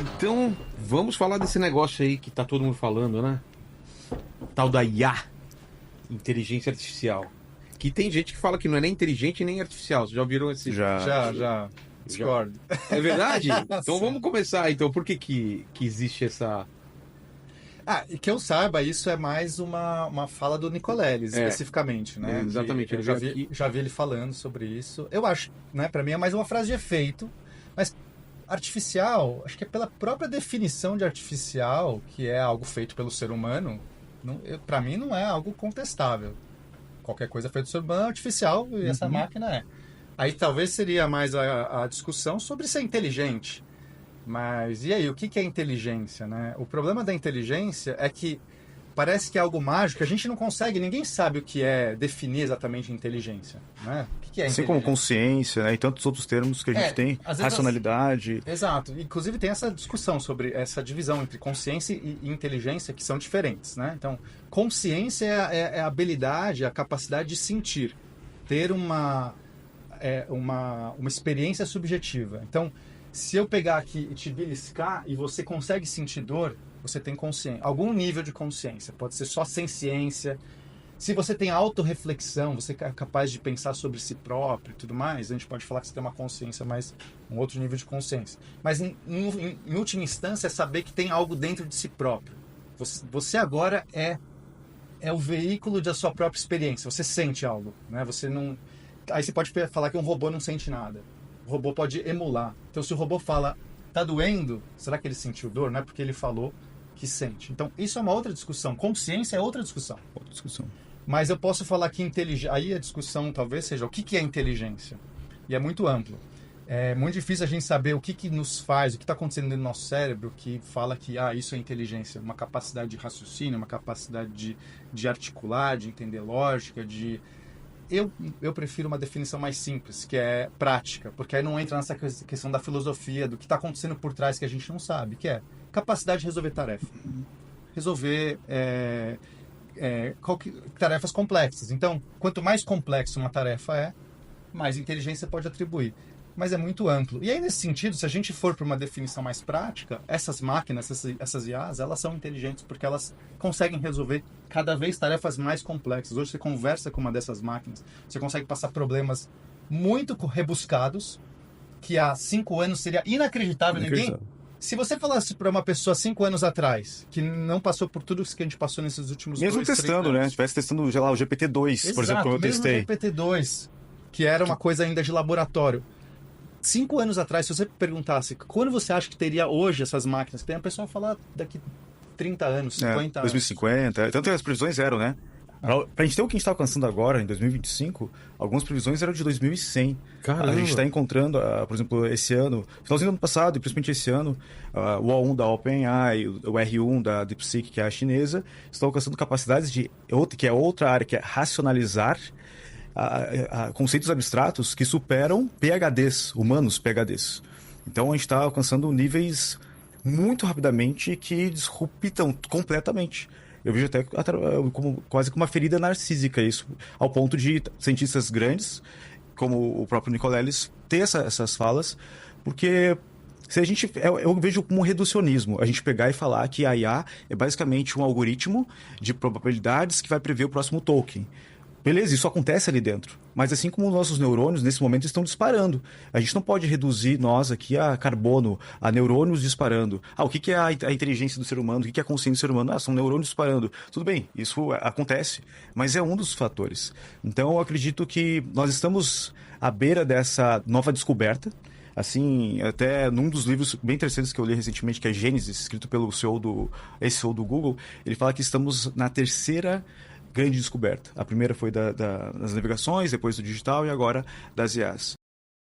Então, vamos falar desse negócio aí que tá todo mundo falando, né? Tal da IA, inteligência artificial. Que tem gente que fala que não é nem inteligente nem artificial. Vocês já ouviram esse? Já. Discordo. É verdade? Então vamos começar. Então, por que existe essa... E que eu saiba, isso é mais uma fala do Nicoleles, especificamente, né? Exatamente. Eu já vi ele falando sobre isso. Eu acho, né? Para mim é mais uma frase de efeito, mas artificial, acho que é pela própria definição de artificial, que é algo feito pelo ser humano, para mim não é algo contestável. Qualquer coisa feita pelo ser humano é artificial e essa máquina é. Aí talvez seria mais a discussão sobre ser inteligente. Mas e aí, o que é inteligência, né? O problema da inteligência é que parece que é algo mágico, a gente não consegue, ninguém sabe o que é definir exatamente inteligência, né? O que é inteligência? Assim como consciência, né? E tantos outros termos que a gente tem, racionalidade. Exato. Inclusive tem essa discussão sobre essa divisão entre consciência e inteligência, que são diferentes, né? Então, consciência é a habilidade, a capacidade de sentir, ter uma experiência subjetiva. Então, se eu pegar aqui e te beliscar e você consegue sentir dor, você tem consciência, algum nível de consciência. Pode ser só senciência. Se você tem autorreflexão, você é capaz de pensar sobre si próprio e tudo mais, a gente pode falar que você tem uma consciência, mas um outro nível de consciência. Mas, em última instância, é saber que tem algo dentro de si próprio. Você agora é o veículo da sua própria experiência. Você sente algo, né? Você não... Aí você pode falar que um robô não sente nada. O robô pode emular. Então, se o robô fala, tá doendo, será que ele sentiu dor? Não é porque ele falou que sente. Então, isso é uma outra discussão. Consciência é outra discussão. Outra discussão. Mas eu posso falar que inteligência... Aí a discussão talvez seja o que é inteligência? E é muito amplo. É muito difícil a gente saber o que nos faz, o que está acontecendo dentro do nosso cérebro que fala que isso é inteligência. Uma capacidade de raciocínio, uma capacidade de articular, de entender lógica, de... Eu prefiro uma definição mais simples, que é prática, porque aí não entra nessa questão da filosofia, do que está acontecendo por trás que a gente não sabe, que é capacidade de resolver tarefa. Resolver tarefas complexas. Então, quanto mais complexa uma tarefa é, mais inteligência pode atribuir. Mas é muito amplo. E aí, nesse sentido, se a gente for para uma definição mais prática, essas máquinas, essas IAs, elas são inteligentes porque elas conseguem resolver cada vez tarefas mais complexas. Hoje você conversa com uma dessas máquinas, você consegue passar problemas muito rebuscados, que há 5 anos seria inacreditável. Se você falasse para uma pessoa 5 anos atrás, que não passou por tudo isso que a gente passou nesses últimos mesmo 2, 3 testando, anos. né? Estivesse testando, sei lá, o GPT-2, por exemplo, como eu testei. Mesmo o GPT-2, que era uma coisa ainda de laboratório. 5 anos atrás, se você perguntasse quando você acha que teria hoje essas máquinas, tem a pessoa falar daqui 30 anos, 50 anos. 2050, tanto as previsões eram, né? Pra gente ter o que a gente está alcançando agora, em 2025, algumas previsões eram de 2100. Caramba. A gente está encontrando, por exemplo, esse ano, finalzinho do ano passado, e principalmente esse ano, o O1 da OpenAI, o R1 da DeepSeek, que é a chinesa, estão alcançando capacidades que é outra área, que é racionalizar conceitos abstratos que superam PhDs, humanos PhDs. Então a gente está alcançando níveis muito rapidamente que disruptam completamente. Eu vejo até quase como uma ferida narcísica isso, ao ponto de cientistas grandes, como o próprio Nicoleles, ter essas falas, porque se a gente, eu vejo como um reducionismo, a gente pegar e falar que a IA é basicamente um algoritmo de probabilidades que vai prever o próximo token. Beleza, isso acontece ali dentro. Mas assim como nossos neurônios, nesse momento, estão disparando. A gente não pode reduzir nós aqui a carbono, a neurônios disparando. O que é a inteligência do ser humano? O que é a consciência do ser humano? São neurônios disparando. Tudo bem, isso acontece. Mas é um dos fatores. Então, eu acredito que nós estamos à beira dessa nova descoberta. Assim, até num dos livros bem interessantes que eu li recentemente, que é Gênesis, escrito pelo CEO do Google, ele fala que estamos na terceira grande descoberta. A primeira foi das navegações, depois do digital e agora das IAs.